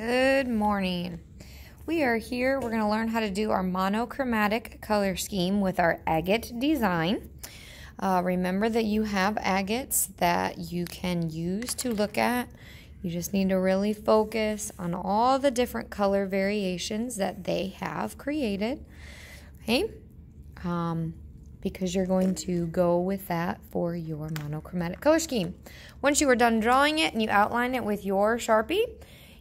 Good morning. We are here. We're going to learn how to do our monochromatic color scheme with our agate design. Remember that you have agates that you can use to look at. You just need to really focus on all the different color variations that they have created. Okay? Because you're going to go with that for your monochromatic color scheme. Once you are done drawing it and you outline it with your Sharpie,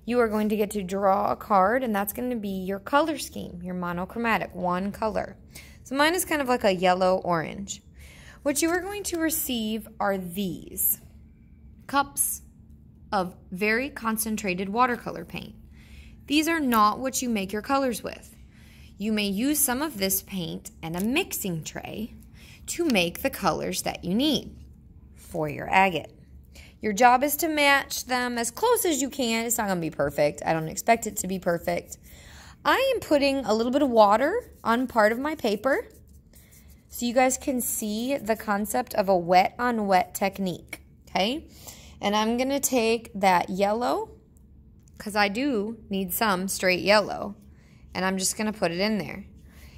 you are going to get to draw a card, and that's going to be your color scheme, your monochromatic, one color. So mine is kind of like a yellow-orange. What you are going to receive are these cups of very concentrated watercolor paint. These are not what you make your colors with. You may use some of this paint and a mixing tray to make the colors that you need for your agate. Your job is to match them as close as you can. It's not going to be perfect. I don't expect it to be perfect. I am putting a little bit of water on part of my paper so you guys can see the concept of a wet on wet technique, okay? And I'm going to take that yellow, because I do need some straight yellow, and I'm just going to put it in there.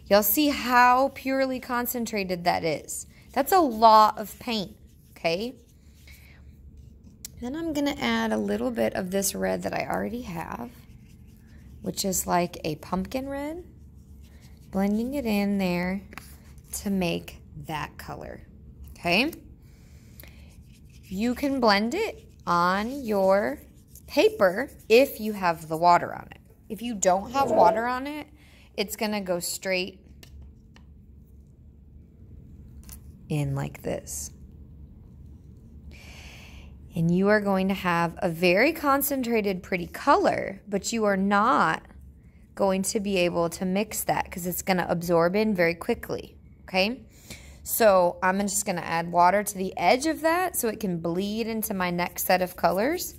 You'll see how purely concentrated that is. That's a lot of paint, okay? Then I'm going to add a little bit of this red that I already have, which is like a pumpkin red, blending it in there to make that color, okay? You can blend it on your paper if you have the water on it. If you don't have water on it, it's going to go straight in like this. And you are going to have a very concentrated, pretty color, but you are not going to be able to mix that because it's going to absorb in very quickly, okay? So I'm just going to add water to the edge of that so it can bleed into my next set of colors.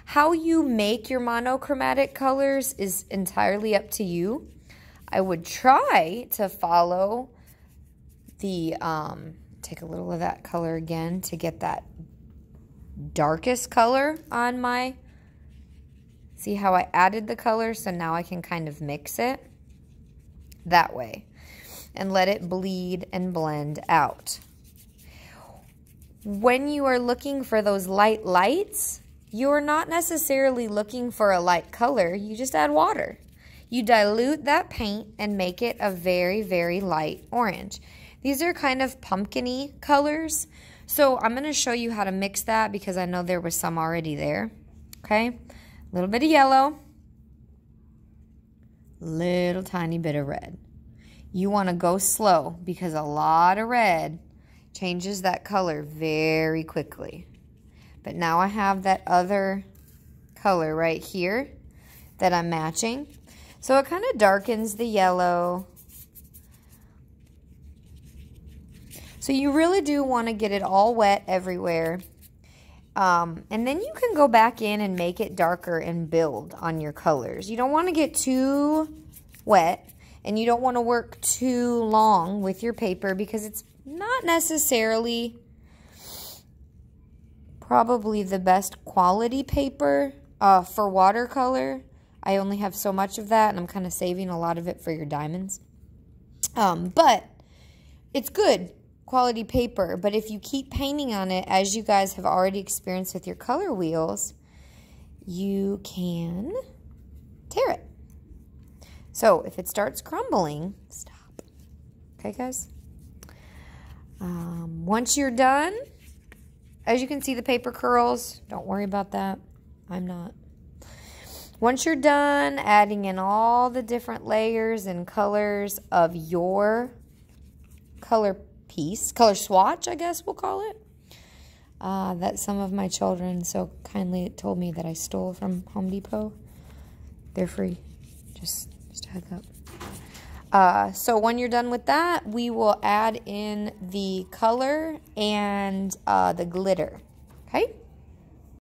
How you make your monochromatic colors is entirely up to you. I would try to follow the, take a little of that color again to get that darkest color on my, see how I added the color, so now I can kind of mix it that way and let it bleed and blend out. When you are looking for those light lights, you're not necessarily looking for a light color, you just add water. You dilute that paint and make it a very, very light orange. These are kind of pumpkin-y colors. So I'm going to show you how to mix that because I know there was some already there. Okay? A little bit of yellow. Little tiny bit of red. You want to go slow because a lot of red changes that color very quickly. But now I have that other color right here that I'm matching. So it kind of darkens the yellow. So you really do want to get it all wet everywhere. And then you can go back in and make it darker and build on your colors. You don't want to get too wet and you don't want to work too long with your paper because it's not necessarily probably the best quality paper for watercolor. I only have so much of that and I'm kind of saving a lot of it for your diamonds. But it's good quality paper, but if you keep painting on it, as you guys have already experienced with your color wheels, you can tear it. So if it starts crumbling, stop. Okay, guys? Once you're done, as you can see, the paper curls. Don't worry about that. I'm not. Once you're done adding in all the different layers and colors of your color piece, color swatch, I guess we'll call it, that some of my children so kindly told me that I stole from Home Depot. They're free. Just a heads up. So when you're done with that, we will add in the color and the glitter. Okay?